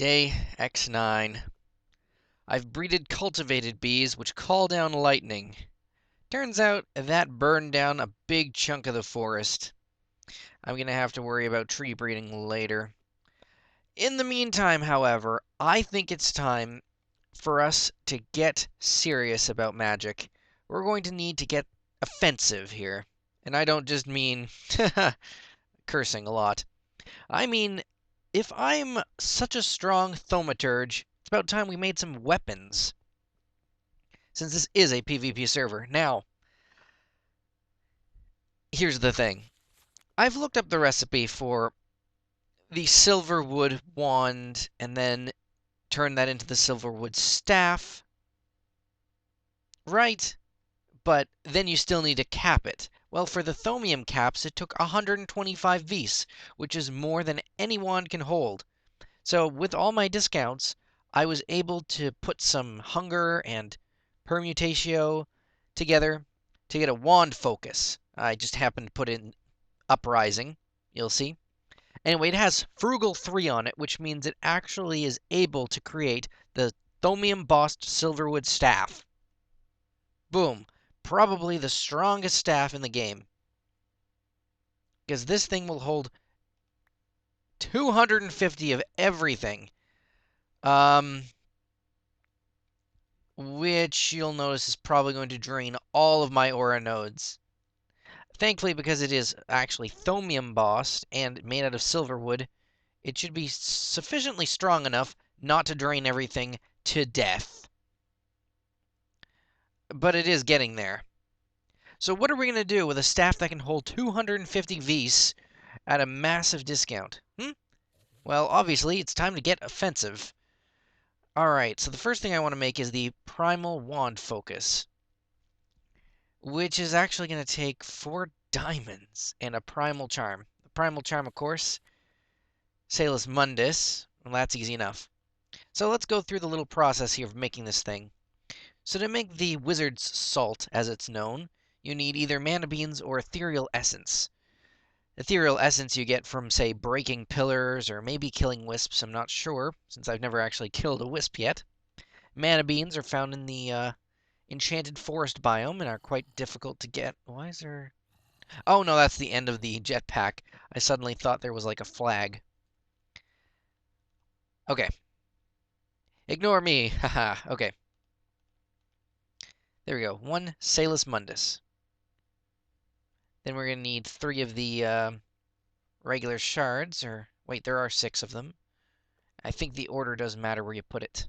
Day X9. I've breeded cultivated bees which call down lightning. Turns out that burned down a big chunk of the forest. I'm gonna have to worry about tree breeding later. In the meantime, however, I think it's time for us to get serious about magic. We're going to need to get offensive here. And I don't just mean cursing a lot. I mean, if I'm such a strong thaumaturge, it's about time we made some weapons. Since this is a PvP server. Now, here's the thing. I've looked up the recipe for the silverwood wand and then turn that into the silverwood staff. Right? But then you still need to cap it. Well, for the thaumium caps, it took 125 vis, which is more than any wand can hold. So with all my discounts, I was able to put some hunger and permutatio together to get a wand focus. I just happened to put in uprising, you'll see. Anyway, it has frugal 3 on it, which means it actually is able to create the thaumium bossed silverwood staff. Boom. Probably the strongest staff in the game. Because this thing will hold 250 of everything. Which you'll notice is probably going to drain all of my aura nodes. Thankfully, because it is actually thaumium bossed and made out of silverwood, it should be sufficiently strong enough not to drain everything to death. But it is getting there. So what are we going to do with a staff that can hold 250 vis at a massive discount? Well, obviously, it's time to get offensive. Alright, so the first thing I want to make is the Primal Wand Focus, which is actually going to take 4 diamonds and a Primal Charm. The Primal Charm, of course, Salus Mundus. Well, that's easy enough. So let's go through the little process here of making this thing. So to make the Wizard's Salt, as it's known, you need either mana beans or ethereal essence. Ethereal essence you get from, say, breaking pillars or maybe killing wisps, I'm not sure, since I've never actually killed a wisp yet. Mana beans are found in the enchanted forest biome and are quite difficult to get. Why is there... Oh, no, that's the end of the jetpack. I suddenly thought there was like a flag. Okay. Ignore me. Haha. Okay. There we go. 1 Salus Mundus. Then we're going to need 3 of the regular shards, or wait, there are 6 of them. I think the order does matter where you put it.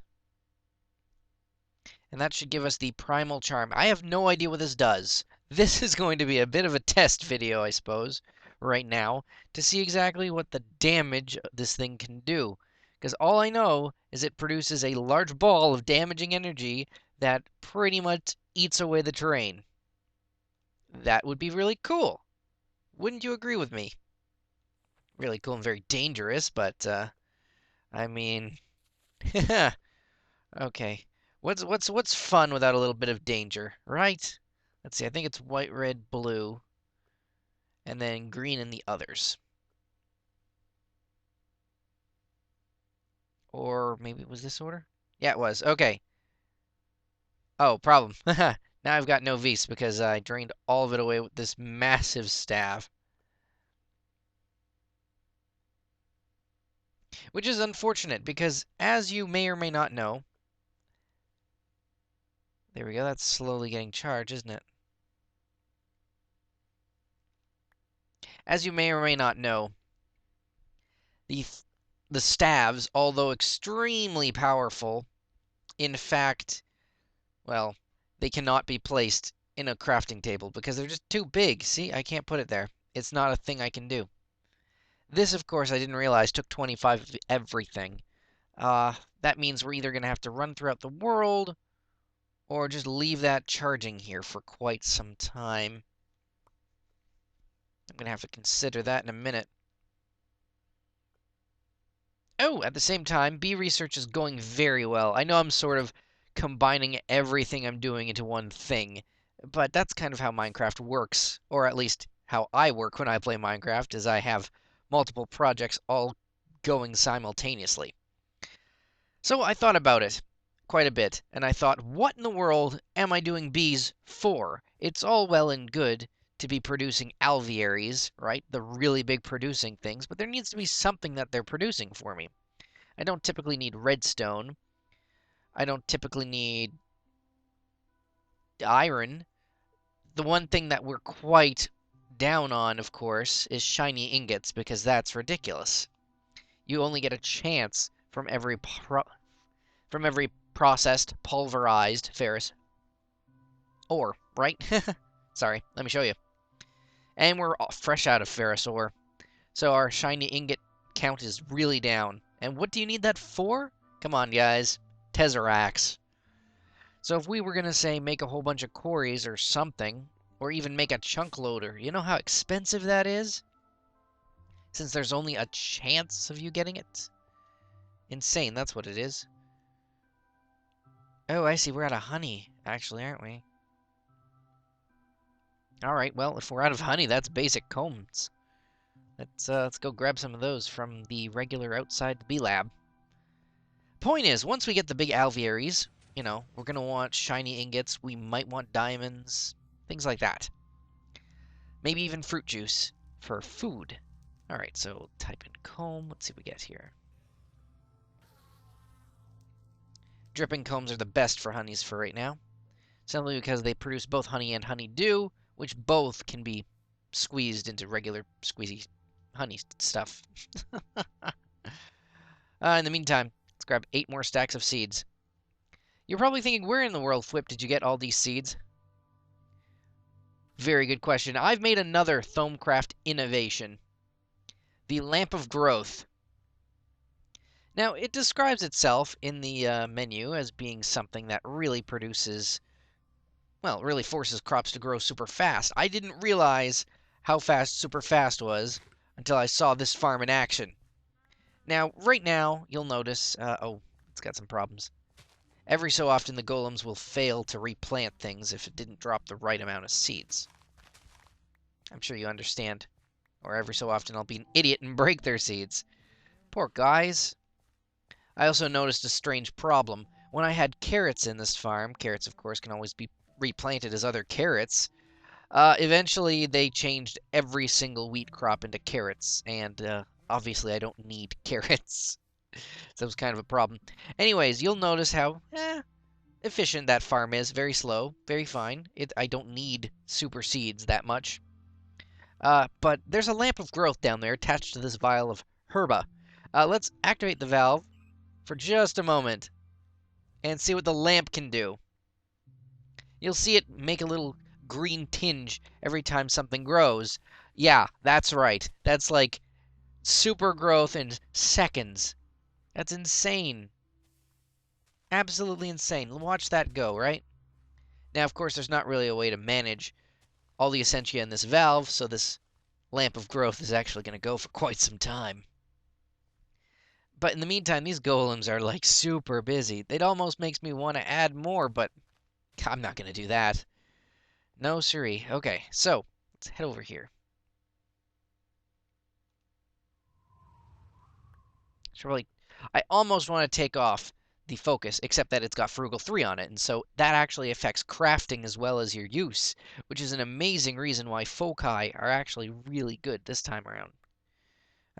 And that should give us the Primal Charm. I have no idea what this does. This is going to be a bit of a test video, I suppose, right now, to see exactly what the damage this thing can do. Because all I know is it produces a large ball of damaging energy that pretty much eats away the terrain. That would be really cool. Wouldn't you agree with me? Really cool and very dangerous, but, I mean... Okay. What's fun without a little bit of danger, right? Let's see, I think it's white, red, blue, and then green in the others. Or maybe it was this order? Yeah, it was. Okay. Oh, problem. Now I've got no vis because I drained all of it away with this massive staff. Which is unfortunate because, as you may or may not know... There we go, that's slowly getting charged, isn't it? As you may or may not know, the staves, although extremely powerful, in fact, well, they cannot be placed in a crafting table because they're just too big. See, I can't put it there. It's not a thing I can do. This, of course, I didn't realize took 25 of everything. That means we're either going to have to run throughout the world or just leave that charging here for quite some time. I'm going to have to consider that in a minute. Oh, at the same time, bee research is going very well. I know I'm sort of combining everything I'm doing into one thing, but that's kind of how Minecraft works, or at least how I work when I play Minecraft, is I have multiple projects all going simultaneously. So I thought about it quite a bit, and I thought, what in the world am I doing bees for? It's all well and good to be producing alvearies, right? The really big producing things, but there needs to be something that they're producing for me. I don't typically need redstone. I don't typically need iron. The one thing that we're quite down on, of course, is shiny ingots, because that's ridiculous. You only get a chance from every processed, pulverized ferrous ore, right? Sorry, let me show you. And we're fresh out of ferrous ore, so our shiny ingot count is really down. And what do you need that for? Come on, guys. Tesseracts. So if we were going to say make a whole bunch of quarries or something, or even make a chunk loader, you know how expensive that is? Since there's only a chance of you getting it? Insane, that's what it is. Oh, I see, we're out of honey, actually, aren't we? Alright, well, if we're out of honey, that's basic combs. Let's go grab some of those from the regular outside the bee lab. Point is, once we get the big alvearies, you know, we're going to want shiny ingots, we might want diamonds, things like that. Maybe even fruit juice for food. Alright, so type in comb, let's see what we get here. Dripping combs are the best for honeys for right now, simply because they produce both honey and honeydew, which both can be squeezed into regular squeezy honey stuff. In the meantime, let's grab 8 more stacks of seeds. You're probably thinking, where in the world, Fwipp, did you get all these seeds? Very good question. I've made another BlitzKraft innovation. The Lamp of Growth. Now, it describes itself in the menu as being something that really produces, well, really forces crops to grow super fast. I didn't realize how fast super fast was until I saw this farm in action. Now, right now, you'll notice, oh, it's got some problems. Every so often, the golems will fail to replant things if it didn't drop the right amount of seeds. I'm sure you understand. Or every so often, I'll be an idiot and break their seeds. Poor guys. I also noticed a strange problem. When I had carrots in this farm, carrots, of course, can always be replanted as other carrots. Eventually, they changed every single wheat crop into carrots, and obviously, I don't need carrots. So it was kind of a problem. Anyways, you'll notice how efficient that farm is. Very slow, very fine. I don't need super seeds that much. But there's a lamp of growth down there attached to this vial of herba. Let's activate the valve for just a moment and see what the lamp can do. You'll see it make a little green tinge every time something grows. Yeah, that's right. That's like super growth in seconds. That's insane. Absolutely insane. Watch that go, right? Now, of course, there's not really a way to manage all the essentia in this valve, so this lamp of growth is actually going to go for quite some time. But in the meantime, these golems are like super busy. It almost makes me want to add more, but I'm not going to do that. No, siree. Okay, so let's head over here. So really, I almost want to take off the focus, except that it's got Frugal 3 on it, and so that actually affects crafting as well as your use, which is an amazing reason why foci are actually really good this time around.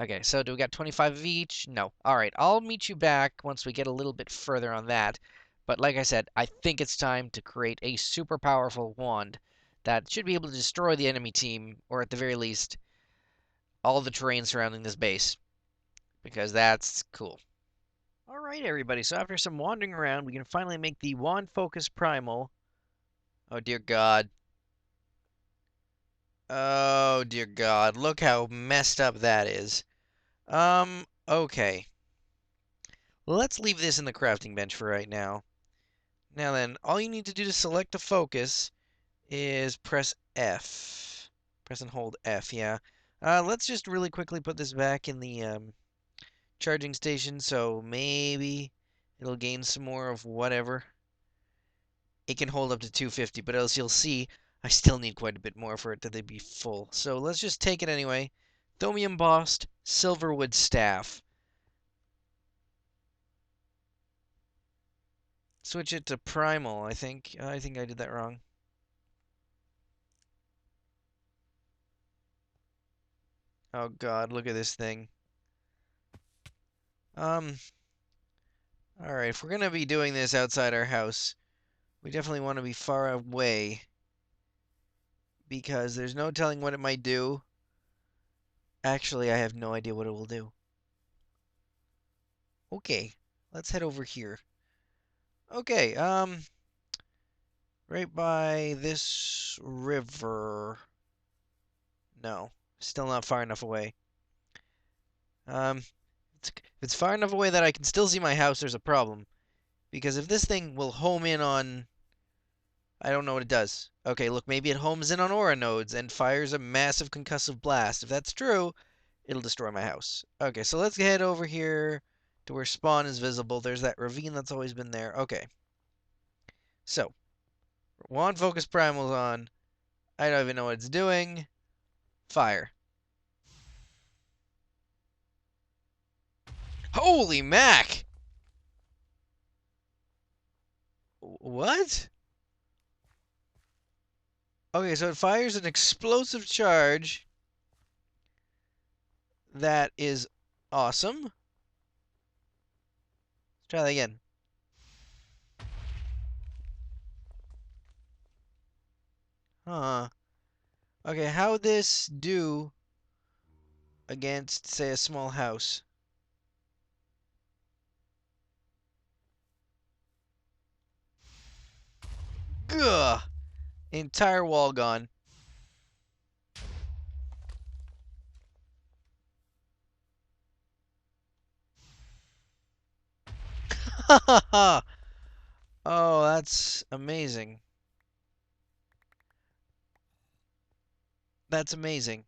Okay, so do we got 25 of each? No. Alright, I'll meet you back once we get a little bit further on that. But like I said, I think it's time to create a super powerful wand that should be able to destroy the enemy team, or at the very least, all the terrain surrounding this base. Because that's cool. Alright, everybody, so after some wandering around, we can finally make the wand focus primal. Oh, dear God. Oh, dear God. Look how messed up that is. Okay. Let's leave this in the crafting bench for right now. Now then, all you need to do to select a focus is press F. Press and hold F, yeah. Let's just really quickly put this back in the, charging station, so maybe it'll gain some more of whatever. It can hold up to 250, but as you'll see, I still need quite a bit more for it to be full. So let's just take it anyway. Thomi embossed silverwood staff. switch it to Primal, I think. I think I did that wrong. Oh god, look at this thing. Alright, if we're gonna be doing this outside our house, we definitely want to be far away. Because there's no telling what it might do. Actually, I have no idea what it will do. Okay, let's head over here. Okay, right by this river. No, still not far enough away. If it's far enough away that I can still see my house, there's a problem. Because if this thing will home in on... I don't know what it does. Okay, look, maybe it homes in on aura nodes and fires a massive concussive blast. If that's true, it'll destroy my house. Okay, so let's head over here to where spawn is visible. There's that ravine that's always been there. Okay. So, wand focus primal's on. I don't even know what it's doing. Fire. Holy mac! What? Okay, so it fires an explosive charge that is awesome. Let's try that again. Huh. Okay, how would this do against, say, a small house? Gah! Entire wall gone. Oh, that's amazing. That's amazing.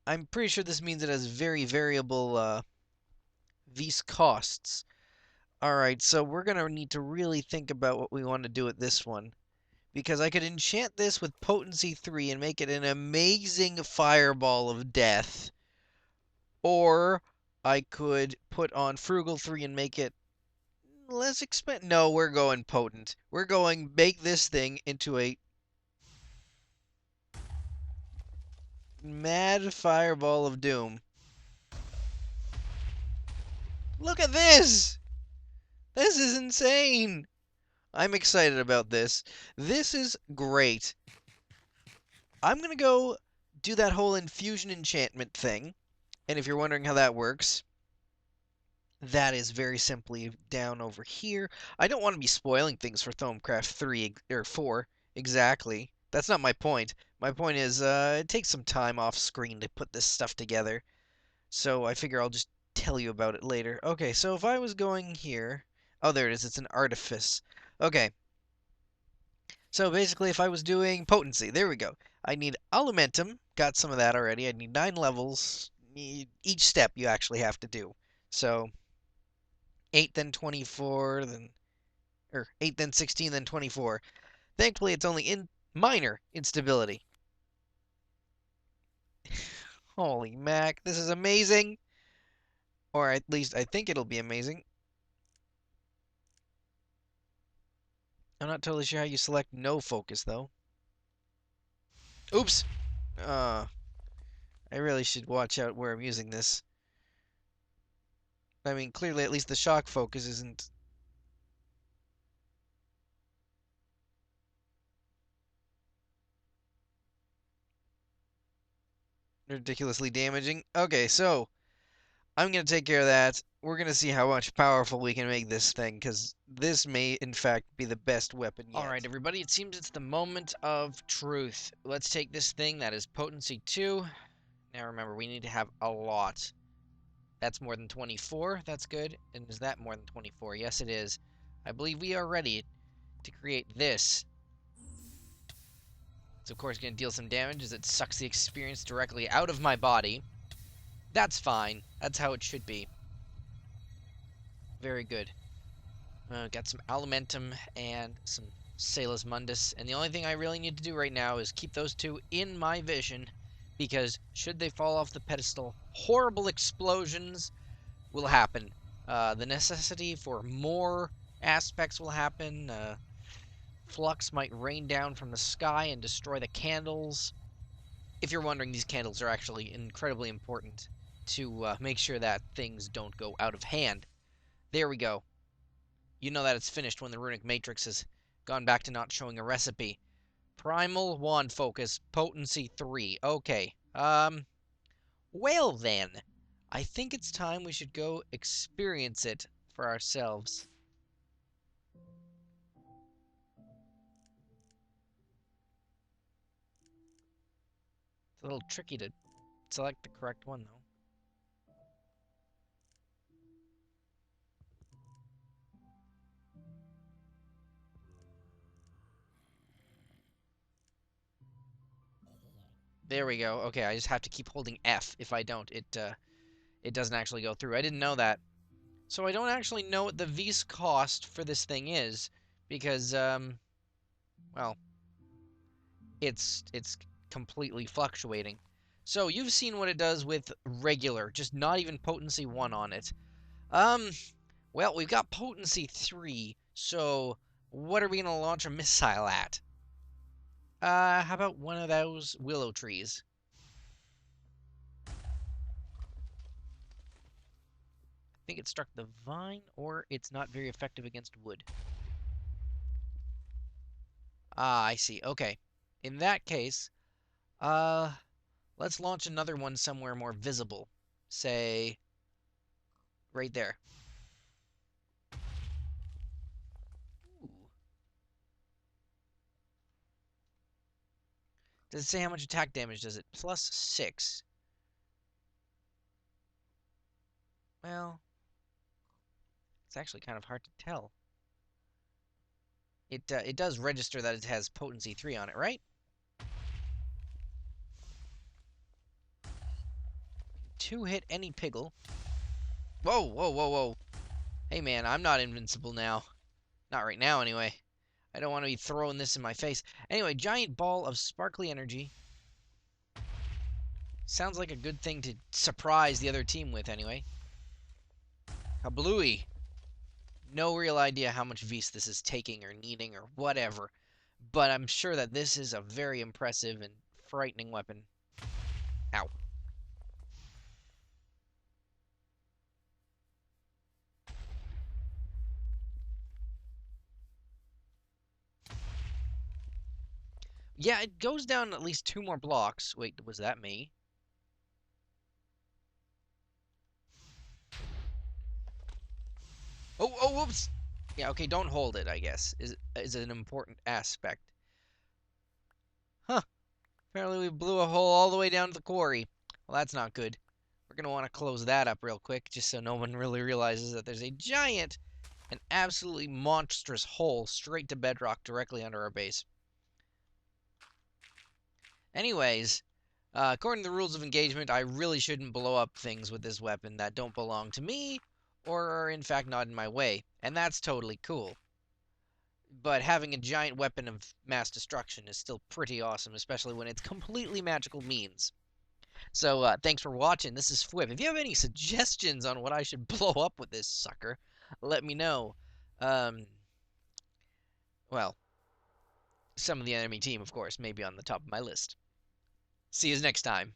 I'm pretty sure this means it has very variable V's costs. Alright, so we're gonna need to really think about what we want to do with this one. Because I could enchant this with Potency 3 and make it an amazing fireball of death. Or I could put on Frugal 3 and make it less expensive. No, we're going Potent. We're going make this thing into a mad fireball of doom. Look at this! This is insane! I'm excited about this. This is great. I'm gonna go do that whole infusion enchantment thing. And if you're wondering how that works, that is very simply down over here. I don't want to be spoiling things for BlitzKraft 3 or 4. Exactly. That's not my point. My point is, it takes some time off screen to put this stuff together. So I figure I'll just tell you about it later. Okay, so if I was going here... Oh, there it is. It's an artifice. Okay. So basically, if I was doing potency, there we go. I need alumentum. Got some of that already. I need 9 levels. Each step you actually have to do. So 8, then 24, then... Or 8, then 16, then 24. Thankfully, it's only in minor instability. Holy mac, this is amazing. Or at least I think it'll be amazing. I'm not totally sure how you select no focus, though. Oops! I really should watch out where I'm using this. I mean, clearly at least the shock focus isn't... ridiculously damaging. Okay, so I'm going to take care of that. We're going to see how much powerful we can make this thing, because this may, in fact, be the best weapon yet. Alright, everybody, it seems it's the moment of truth. Let's take this thing that is Potency 2. Now, remember, we need to have a lot. That's more than 24. That's good. And is that more than 24? Yes, it is. I believe we are ready to create this. It's, of course, going to deal some damage as it sucks the experience directly out of my body. That's fine. That's how it should be. Very good. Got some Alumentum and some Salus Mundus. And the only thing I really need to do right now is keep those two in my vision. Because should they fall off the pedestal, horrible explosions will happen. The necessity for more aspects will happen. Flux might rain down from the sky and destroy the candles. If you're wondering, these candles are actually incredibly important to make sure that things don't go out of hand. There we go. You know that it's finished when the runic matrix has gone back to not showing a recipe. Primal wand focus, potency 3. Okay. Well then, I think it's time we should go experience it for ourselves. It's a little tricky to select the correct one, though. There we go. Okay, I just have to keep holding F. If I don't, it doesn't actually go through. I didn't know that. So I don't actually know what the V's cost for this thing is, because, well, it's completely fluctuating. So you've seen what it does with regular, just not even potency 1 on it. Um, well, we've got potency 3, so what are we going to launch a missile at? How about one of those willow trees? I think it struck the vine, or it's not very effective against wood. Ah, I see. Okay. In that case, uh, let's launch another one somewhere more visible. Say, right there. Ooh. Does it say how much attack damage does it? +6. Well, it's actually kind of hard to tell. It does register that it has potency 3 on it, right? 2-hit any piggle. Whoa, whoa, whoa, whoa. Hey man, I'm not invincible now. Not right now, anyway. I don't want to be throwing this in my face. Anyway, giant ball of sparkly energy. Sounds like a good thing to surprise the other team with, anyway. Kablooey. No real idea how much Vs this is taking or needing or whatever. But I'm sure that this is a very impressive and frightening weapon. Ow. Yeah, it goes down at least 2 more blocks. Wait, was that me? Oh, oh, whoops! Yeah, okay, don't hold it, I guess, is an important aspect. Huh. Apparently we blew a hole all the way down to the quarry. Well, that's not good. We're going to want to close that up real quick, just so no one really realizes that there's a giant and absolutely monstrous hole straight to bedrock directly under our base. Anyways, according to the rules of engagement, I really shouldn't blow up things with this weapon that don't belong to me, or are in fact not in my way, and that's totally cool. But having a giant weapon of mass destruction is still pretty awesome, especially when it's completely magical means. So, thanks for watching. This is Fwipp. If you have any suggestions on what I should blow up with this sucker, let me know. Well, some of the enemy team, of course, may be on the top of my list. See you next time.